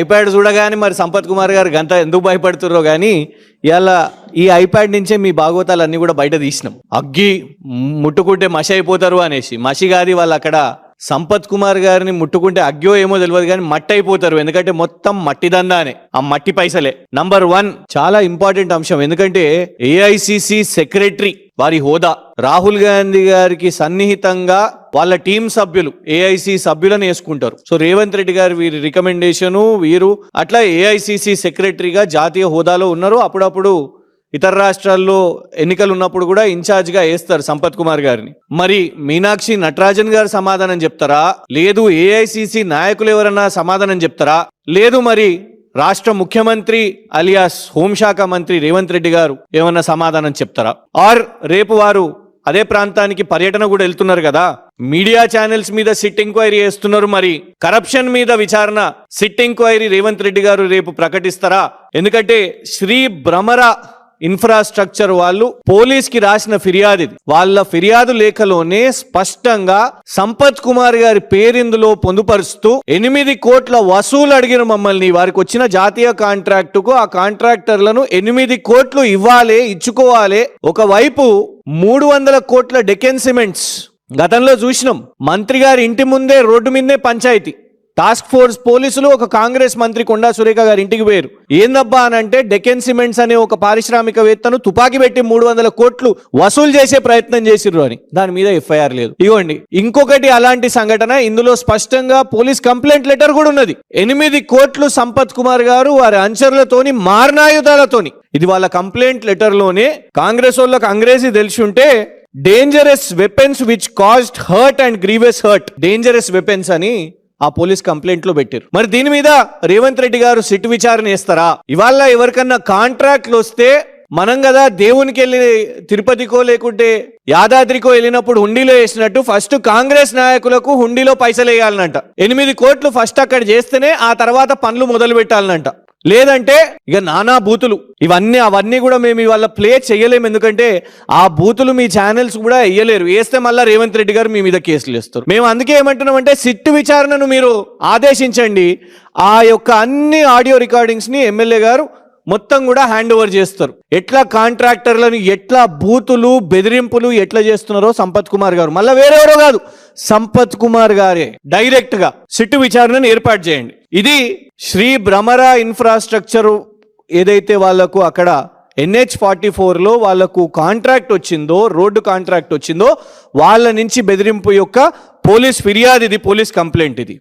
IPad చూడగానే మరి సంపత్ కుమార్ గారు గంత ఎందుకు భయపడుతుర్రో కానీ ఇలా ఈ ఐప్యాడ్ నుంచే మీ భాగవతాలన్నీ కూడా బయట తీసినాం. అగ్గి ముట్టుకుంటే మసి అయిపోతారు అనేసి. మసి కాదు, వాళ్ళు అక్కడ సంపత్ కుమార్ గారిని ముట్టుకుంటే అగ్గో ఏమో తెలియదు కానీ మట్టి అయిపోతారు. ఎందుకంటే మొత్తం మట్టి దందానే, ఆ మట్టి పైసలే. నంబర్ 1 చాలా ఇంపార్టెంట్ అంశం. ఎందుకంటే ఏఐసిసి సెక్రటరీ వారి హోదా రాహుల్ గాంధీ గారికి సన్నిహితంగా వాళ్ళ టీం సభ్యులు ఏఐసి సభ్యులను వేసుకుంటారు. సో రేవంత్ రెడ్డి గారు వీరి రికమెండేషను, వీరు అట్లా ఏఐసిసి సెక్రటరీగా జాతీయ హోదాలో ఉన్నారు. అప్పుడప్పుడు ఇతర రాష్ట్రాల్లో ఎన్నికలు ఉన్నప్పుడు కూడా ఇన్ఛార్జ్గా వేస్తారు సంపత్ కుమార్ గారిని. మరి మీనాక్షి నటరాజన్ గారు సమాధానం చెప్తారా? లేదు ఏఐసిసి నాయకులు ఎవరన్నా సమాధానం చెప్తారా? లేదు మరి రాష్ట్ర ముఖ్యమంత్రి అలియాస్ హోంశాఖ మంత్రి రేవంత్ రెడ్డి గారు ఏమన్నా సమాధానం చెప్తారా? ఆర్ రేపు వారు అదే ప్రాంతానికి పర్యటన కూడా వెళ్తున్నారు కదా, మీడియా ఛానల్స్ మీద సిట్ ఎంక్వైరీ చేస్తున్నారు. మరి కరప్షన్ మీద విచారణ సిట్ ఎంక్వైరీ రేవంత్ రెడ్డి గారు రేపు ప్రకటిస్తారా? ఎందుకంటే శ్రీ భ్రమర ఇన్ఫ్రాస్ట్రక్చర్ వాళ్ళు పోలీస్ కి రాసిన ఫిర్యాదు, వాళ్ళ ఫిర్యాదు లేఖలోనే స్పష్టంగా సంపత్ కుమార్ గారి పేరిందులో పొందుపరుస్తూ 8 కోట్ల వసూలు అడిగిన మమ్మల్ని, వారికి వచ్చిన జాతీయ కాంట్రాక్టుకు ఆ కాంట్రాక్టర్లను 8 కోట్లు ఇవ్వాలి, ఇచ్చుకోవాలి. ఒకవైపు 300 కోట్ల డెకెన్ సిమెంట్స్ గతంలో చూసినాం. మంత్రి గారి ఇంటి ముందే రోడ్డు మీదే పంచాయతీ. టాస్క్ ఫోర్స్ పోలీసులు ఒక కాంగ్రెస్ మంత్రి కొండా సురేఖ గారి ఇంటికి పోయారు. ఏందబ్బా అనంటే డెకెన్ సిమెంట్స్ అనే ఒక పారిశ్రామికవేత్తను తుపాకీ పెట్టి 300 కోట్లు వసూలు చేసే ప్రయత్నం చేసిర్రు అని. దాని మీద ఎఫ్ఐఆర్ లేదు. ఇవ్వండి ఇంకొకటి అలాంటి సంఘటన. ఇందులో స్పష్టంగా పోలీస్ కంప్లైంట్ లెటర్ కూడా ఉన్నది. 8 కోట్లు సంపత్ కుమార్ గారు వారి అనుచరులతోని మారణాయుధాలతోని, ఇది వాళ్ళ కంప్లైంట్ లెటర్ లోనే. కాంగ్రెస్ వాళ్ళకి అంగ్రేజీ తెలిసి ఉంటే dangerous weapons which caused hurt and grievous hurt, dangerous weapons అని ఆ పోలీస్ కంప్లైంట్ లో పెట్టారు. మరి దీని మీద రేవంత్ రెడ్డి గారు సిట్ విచారణ చేస్తారా? ఇవాళ ఎవరికన్నా కాంట్రాక్ట్లు వస్తే మనం కదా దేవునికి వెళ్ళి తిరుపతికో లేకుంటే యాదాద్రికో వెళ్ళినప్పుడు హుండీలో వేసినట్టు ఫస్ట్ కాంగ్రెస్ నాయకులకు హుండీలో పైసలు వేయాలనంట. 8 కోట్లు ఫస్ట్ అక్కడ చేస్తేనే ఆ తర్వాత పనులు మొదలు పెట్టాలనంట. లేదంటే ఇక నానా బూతులు అవన్నీ కూడా మేము ఇవాళ ప్లే చేయలేము. ఎందుకంటే ఆ బూతులు మీ ఛానల్స్ కూడా వేయలేరు. వేస్తే మళ్ళీ రేవంత్ రెడ్డి గారు మీ మీద కేసులు వేస్తారు. మేము అందుకే ఏమంటున్నామంటే సిట్ విచారణను మీరు ఆదేశించండి. ఆ యొక్క అన్ని ఆడియో రికార్డింగ్స్ ని ఎమ్మెల్యే గారు మొత్తం కూడా హ్యాండ్ ఓవర్ చేస్తారు. ఎట్లా కాంట్రాక్టర్లను ఎట్లా బూతులు బెదిరింపులు ఎట్లా చేస్తున్నారో సంపత్ కుమార్ గారు, మళ్ళీ వేరెవరో కాదు సంపత్ కుమార్ గారే డైరెక్ట్ గా సిట్టు విచారణను ఏర్పాటు చేయండి. ఇది శ్రీ భ్రమర ఇన్ఫ్రాస్ట్రక్చర్ ఏదైతే వాళ్లకు అక్కడ NH-44లో వాళ్లకు కాంట్రాక్ట్ వచ్చిందో, రోడ్డు కాంట్రాక్ట్ వచ్చిందో, వాళ్ళ నుంచి బెదిరింపు యొక్క పోలీస్ ఫిర్యాదు ఇది, పోలీస్ కంప్లైంట్ ఇది.